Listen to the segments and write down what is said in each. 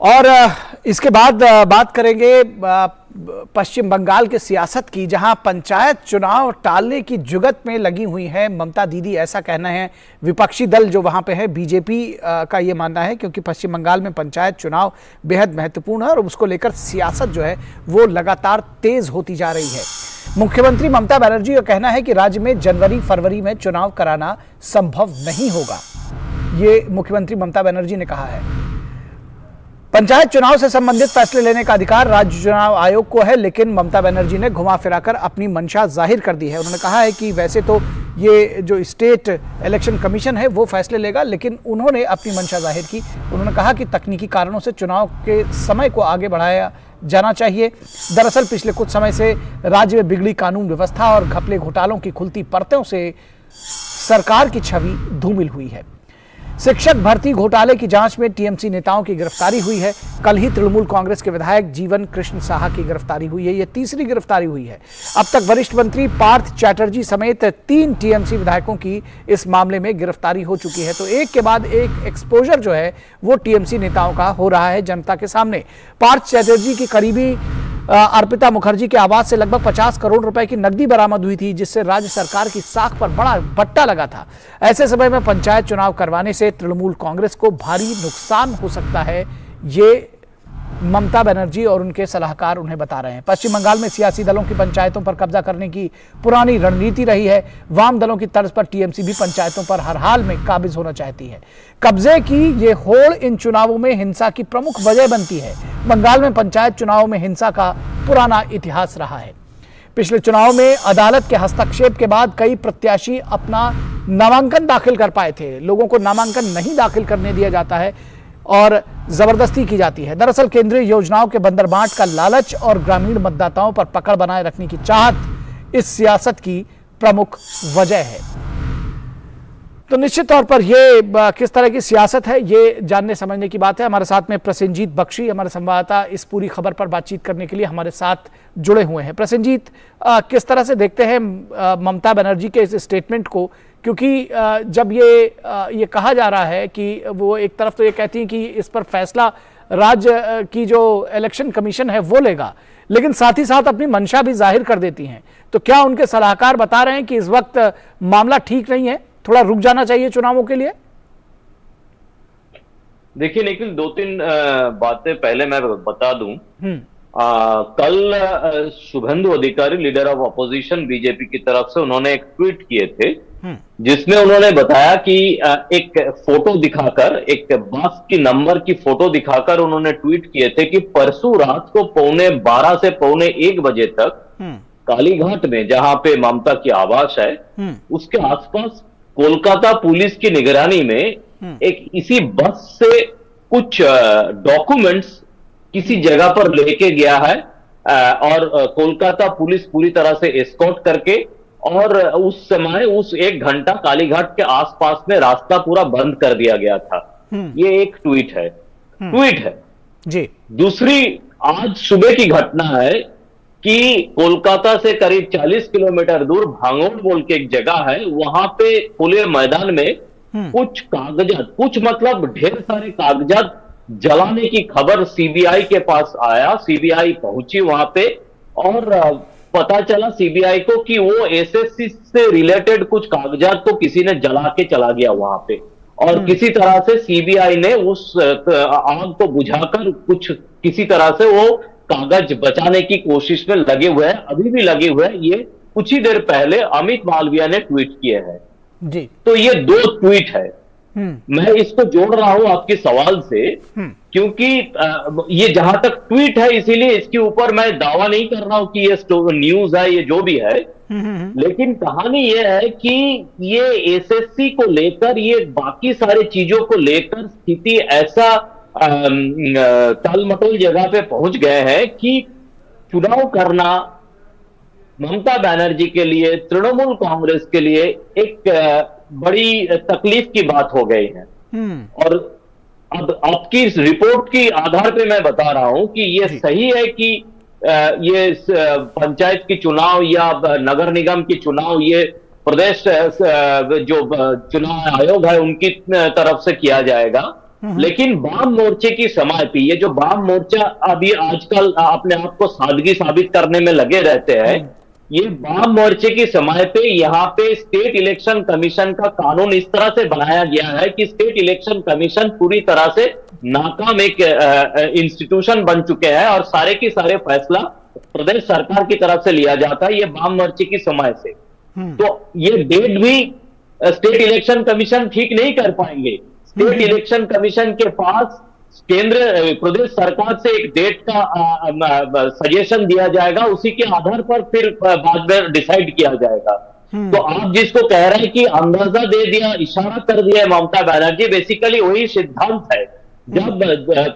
और इसके बाद बात करेंगे पश्चिम बंगाल के सियासत की, जहां पंचायत चुनाव टालने की जुगत में लगी हुई है ममता दीदी, ऐसा कहना है विपक्षी दल जो वहां पे है बीजेपी का ये मानना है, क्योंकि पश्चिम बंगाल में पंचायत चुनाव बेहद महत्वपूर्ण है और उसको लेकर सियासत जो है वो लगातार तेज होती जा रही है। मुख्यमंत्री ममता बनर्जी का कहना है कि राज्य में जनवरी फरवरी में चुनाव कराना संभव नहीं होगा। ये मुख्यमंत्री ममता बनर्जी ने कहा है। पंचायत चुनाव से संबंधित फैसले लेने का अधिकार राज्य चुनाव आयोग को है, लेकिन ममता बनर्जी ने घुमा फिराकर अपनी मंशा जाहिर कर दी है। उन्होंने कहा है कि वैसे तो ये जो स्टेट इलेक्शन कमीशन है वो फैसले लेगा, लेकिन उन्होंने अपनी मंशा जाहिर की। उन्होंने कहा कि तकनीकी कारणों से चुनाव के समय को आगे बढ़ाया जाना चाहिए। दरअसल पिछले कुछ समय से राज्य में बिगड़ी कानून व्यवस्था और घपले घोटालों की खुलती परतों से सरकार की छवि धूमिल हुई है। शिक्षक भर्ती घोटाले की जांच में टीएमसी नेताओं की गिरफ्तारी हुई है। कल ही तृणमूल कांग्रेस के विधायक जीवन कृष्ण साहा की गिरफ्तारी हुई है। यह तीसरी गिरफ्तारी हुई है। अब तक वरिष्ठ मंत्री पार्थ चैटर्जी समेत 3 टीएमसी विधायकों की इस मामले में गिरफ्तारी हो चुकी है। तो एक के बाद एक एक्सपोजर जो है वो टीएमसी नेताओं का हो रहा है जनता के सामने। पार्थ चैटर्जी की करीबी अर्पिता मुखर्जी के आवास से लगभग 50 करोड़ रुपए की नकदी बरामद हुई थी, जिससे राज्य सरकार की साख पर बड़ा बट्टा लगा था। ऐसे समय में पंचायत चुनाव करवाने से तृणमूल कांग्रेस को भारी नुकसान हो सकता है, ये ममता बनर्जी और उनके सलाहकार उन्हें बता रहे हैं। पश्चिम बंगाल में सियासी दलों की पंचायतों पर कब्जा करने की पुरानी रणनीति रही है। वाम दलों की तर्ज पर टीएमसी भी पंचायतों पर हर हाल में काबिज होना चाहती है। कब्जे की ये होड़ इन चुनावों में हिंसा की प्रमुख वजह बनती है। बंगाल में पंचायत चुनावों में हिंसा का पुराना इतिहास रहा है। पिछले चुनाव में अदालत के हस्तक्षेप के बाद कई प्रत्याशी अपना नामांकन दाखिल कर पाए थे। लोगों को नामांकन नहीं दाखिल करने दिया जाता है और जबरदस्ती की जाती है। दरअसल केंद्रीय योजनाओं के बंदरबांट का लालच और ग्रामीण मतदाताओं पर पकड़ बनाए रखने की चाहत इस सियासत की प्रमुख वजह है। तो निश्चित तौर पर यह किस तरह की सियासत है, ये जानने समझने की बात है। हमारे साथ में प्रसेनजीत बख्शी, हमारे संवाददाता, इस पूरी खबर पर बातचीत करने के लिए हमारे साथ जुड़े हुए हैं। प्रसेनजीत, किस तरह से देखते हैं ममता बनर्जी के इस स्टेटमेंट को, क्योंकि जब ये कहा जा रहा है कि वो एक तरफ तो ये कहती हैं कि इस पर फैसला राज्य की जो इलेक्शन कमीशन है वो लेगा, लेकिन साथ ही साथ अपनी मंशा भी जाहिर कर देती हैं। तो क्या उनके सलाहकार बता रहे हैं कि इस वक्त मामला ठीक नहीं है, थोड़ा रुक जाना चाहिए चुनावों के लिए? देखिए निखिल, 2-3 बातें पहले मैं बता दूं। कल शुभेंदु अधिकारी, लीडर ऑफ अपोजिशन बीजेपी की तरफ से, उन्होंने एक ट्वीट किए थे जिसमें उन्होंने बताया कि एक फोटो दिखाकर, एक बस की नंबर की फोटो दिखाकर उन्होंने ट्वीट किए थे कि परसों रात को 12:15 से 1:15 बजे तक कालीघाट में, जहां पे ममता की आवास है, उसके आसपास कोलकाता पुलिस की निगरानी में एक इसी बस से कुछ डॉक्यूमेंट्स किसी जगह पर लेके गया है और कोलकाता पुलिस पूरी तरह से एस्कॉर्ट करके, और उस समय उस 1 घंटा कालीघाट के आसपास में रास्ता पूरा बंद कर दिया गया था। ये एक ट्वीट है जी। दूसरी आज सुबह की घटना है कि कोलकाता से करीब 40 किलोमीटर दूर भांगोड़ बोल के एक जगह है, वहां पे खुले मैदान में कुछ कागजात, कुछ मतलब ढेर सारे कागजात जलाने की खबर सीबीआई के पास आया। सीबीआई पहुंची वहां पे और पता चला सीबीआई को कि वो एसएससी से रिलेटेड कुछ कागजात को किसी ने जला के चला गया वहां पे, और किसी तरह से सीबीआई ने उस आग को बुझाकर कुछ किसी तरह से वो कागज बचाने की कोशिश में लगे हुए हैं, अभी भी लगे हुए हैं। ये कुछ ही देर पहले अमित मालविया ने ट्वीट किए हैं जी। तो ये 2 ट्वीट है। मैं इसको जोड़ रहा हूं आपके सवाल से, क्योंकि ये जहां तक ट्वीट है, इसीलिए इसके ऊपर मैं दावा नहीं कर रहा हूं कि ये न्यूज है, ये जो भी है, लेकिन कहानी ये है कि ये एसएससी को लेकर, ये बाकी सारे चीजों को लेकर स्थिति ऐसा टालमटोल जगह पे पहुंच गए हैं कि चुनाव करना ममता बनर्जी के लिए, तृणमूल कांग्रेस के लिए एक बड़ी तकलीफ की बात हो गई है। और अब आपकी इस रिपोर्ट की आधार पे मैं बता रहा हूं कि ये सही है कि ये पंचायत की चुनाव या नगर निगम की चुनाव ये प्रदेश जो चुनाव आयोग है उनकी तरफ से किया जाएगा, लेकिन वाम मोर्चे की समाप्ति, ये जो वाम मोर्चा अभी आजकल अपने आप को सादगी साबित करने में लगे रहते हैं, ये वाम मोर्चे की समाप्ति यहाँ पे स्टेट इलेक्शन कमीशन का कानून इस तरह से बनाया गया है कि स्टेट इलेक्शन कमीशन पूरी तरह से नाकाम एक इंस्टीट्यूशन बन चुके हैं और सारे की सारे फैसला प्रदेश सरकार की तरफ से लिया जाता है, ये वाम मोर्चे की समय से। तो ये डेट भी स्टेट इलेक्शन कमीशन ठीक नहीं कर पाएंगे। स्टेट इलेक्शन कमीशन के पास केंद्र प्रदेश सरकार से एक डेट का सजेशन दिया जाएगा, उसी के आधार पर फिर बाद में डिसाइड किया जाएगा। तो आप जिसको कह रहे हैं कि अंदाजा दे दिया, इशारा कर दिया ममता बनर्जी, बेसिकली वही सिद्धांत है। जब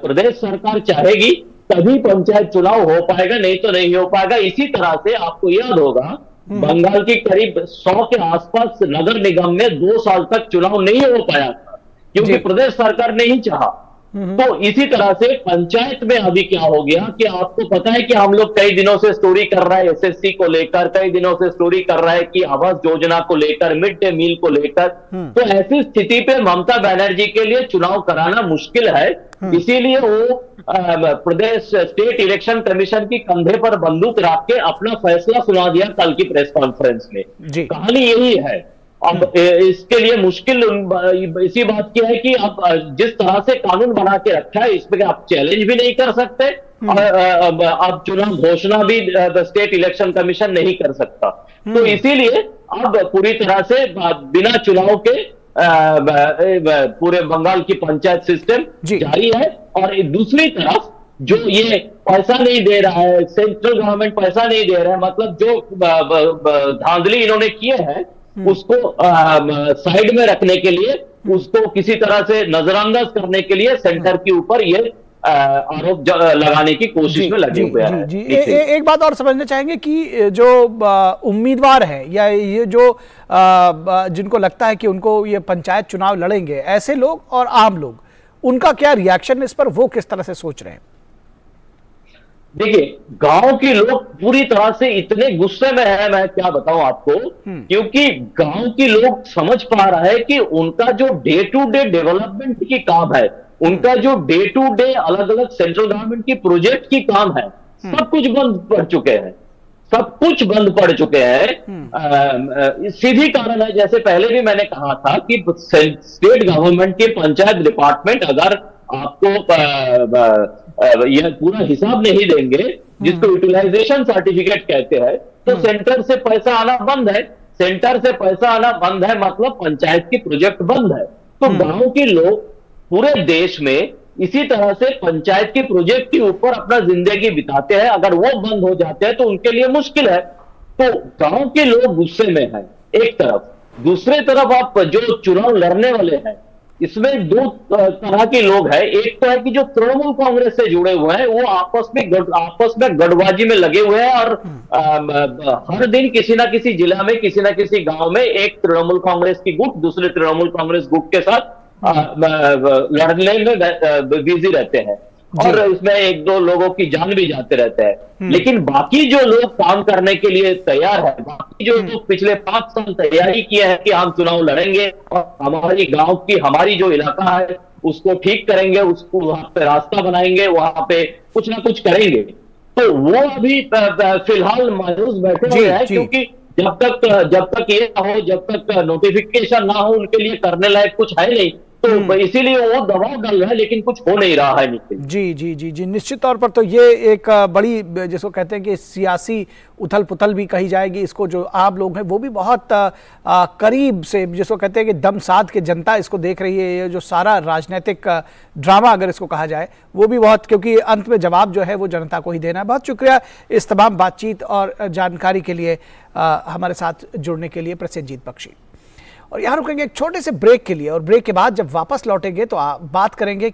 प्रदेश सरकार चाहेगी तभी पंचायत चुनाव हो पाएगा, नहीं तो नहीं हो पाएगा। इसी तरह से आपको याद होगा बंगाल की करीब 100 के आसपास नगर निगम में 2 साल तक चुनाव नहीं हो पाया था क्योंकि प्रदेश सरकार ने ही चाहा। तो इसी तरह से पंचायत में अभी क्या हो गया कि आपको पता है कि हम लोग कई दिनों से स्टोरी कर रहे हैं एसएससी को लेकर, कई दिनों से स्टोरी कर रहा है कि आवास योजना को लेकर, मिड डे मील को लेकर। तो ऐसी स्थिति पे ममता बनर्जी के लिए चुनाव कराना मुश्किल है, इसीलिए वो प्रदेश स्टेट इलेक्शन कमीशन की कंधे पर बंदूक रख के अपना फैसला सुना दिया कल की प्रेस कॉन्फ्रेंस में। कहानी यही है। अब इसके लिए मुश्किल इसी बात की है कि अब जिस तरह से कानून बना के रखा है इसमें आप चैलेंज भी नहीं कर सकते और अब चुनाव घोषणा भी स्टेट इलेक्शन कमीशन नहीं कर सकता। तो इसीलिए अब पूरी तरह से बिना चुनाव के पूरे बंगाल की पंचायत सिस्टम जारी है। और दूसरी तरफ जो ये पैसा नहीं दे रहा है, सेंट्रल गवर्नमेंट पैसा नहीं दे रहा है, मतलब जो धांधली इन्होंने किए हैं उसको साइड में रखने के लिए, उसको किसी तरह से नजरअंदाज करने के लिए सेंटर के ऊपर ये आरोप लगाने की कोशिश में लगे हुए हैं। एक बात और समझना चाहेंगे कि जो उम्मीदवार हैं या ये जो जिनको लगता है कि उनको ये पंचायत चुनाव लड़ेंगे, ऐसे लोग और आम लोग, उनका क्या रिएक्शन इस पर, वो किस तरह से सोच रहे हैं? देखिए, गांव के लोग पूरी तरह से इतने गुस्से में है, मैं क्या बताऊं आपको, क्योंकि गांव के लोग समझ पा रहा है कि उनका जो डे टू डे डेवलपमेंट की काम है, उनका जो डे टू डे अलग अलग सेंट्रल गवर्नमेंट की प्रोजेक्ट की काम है, सब कुछ बंद पड़ चुके हैं, सब कुछ बंद पड़ चुके हैं। सीधी कारण है, जैसे पहले भी मैंने कहा था कि स्टेट गवर्नमेंट के पंचायत डिपार्टमेंट अगर आपको यह पूरा हिसाब नहीं देंगे, जिसको यूटिलाइजेशन सर्टिफिकेट कहते हैं, तो सेंटर से पैसा आना बंद है। सेंटर से पैसा आना बंद है मतलब पंचायत की प्रोजेक्ट बंद है। तो गांव के लोग पूरे देश में इसी तरह से पंचायत के प्रोजेक्ट के ऊपर अपना जिंदगी बिताते हैं, अगर वो बंद हो जाते हैं तो उनके लिए मुश्किल है। तो गांव के लोग गुस्से में हैं एक तरफ, दूसरे तरफ आप जो चुनाव लड़ने वाले हैं इसमें दो तरह के लोग हैं। एक तो है कि जो तृणमूल कांग्रेस से जुड़े हुए हैं, वो आपस में गठबाजी में लगे हुए हैं और हर दिन किसी ना किसी जिला में, किसी ना किसी गांव में एक तृणमूल कांग्रेस की गुट दूसरे तृणमूल कांग्रेस गुट के साथ लड़ने में बिजी रहते हैं और इसमें एक दो लोगों की जान भी जाते रहते हैं। लेकिन बाकी जो लोग काम करने के लिए तैयार है, बाकी जो लोग पिछले 5 साल तैयारी किए हैं कि हम चुनाव लड़ेंगे और हमारी गांव की, हमारी जो इलाका है उसको ठीक करेंगे, उसको वहां पे रास्ता बनाएंगे, वहां पे कुछ ना कुछ करेंगे, तो वो अभी फिलहाल मायूस बैठे हुए हैं। क्योंकि जब तक ये ना हो, जब तक नोटिफिकेशन ना हो, उनके लिए करने लायक कुछ है नहीं, तो इसीलिए वो दबाव डाल रहा है, लेकिन कुछ हो नहीं रहा है। जी, निश्चित तौर पर तो ये एक बड़ी, जिसको कहते हैं कि सियासी उथल पुथल भी कही जाएगी इसको। जो आम लोग हैं वो भी बहुत करीब से, जिसको कहते हैं कि दम साध के जनता इसको देख रही है। ये जो सारा राजनीतिक ड्रामा अगर इसको कहा जाए, वो भी बहुत, क्योंकि अंत में जवाब जो है वो जनता को ही देना है। बहुत शुक्रिया इस तमाम बातचीत और जानकारी के लिए, हमारे साथ जुड़ने के लिए प्रसेनजीत बख्शी। और यहाँ रुकेंगे एक छोटे से ब्रेक के लिए, और ब्रेक के बाद जब वापस लौटेंगे तो बात करेंगे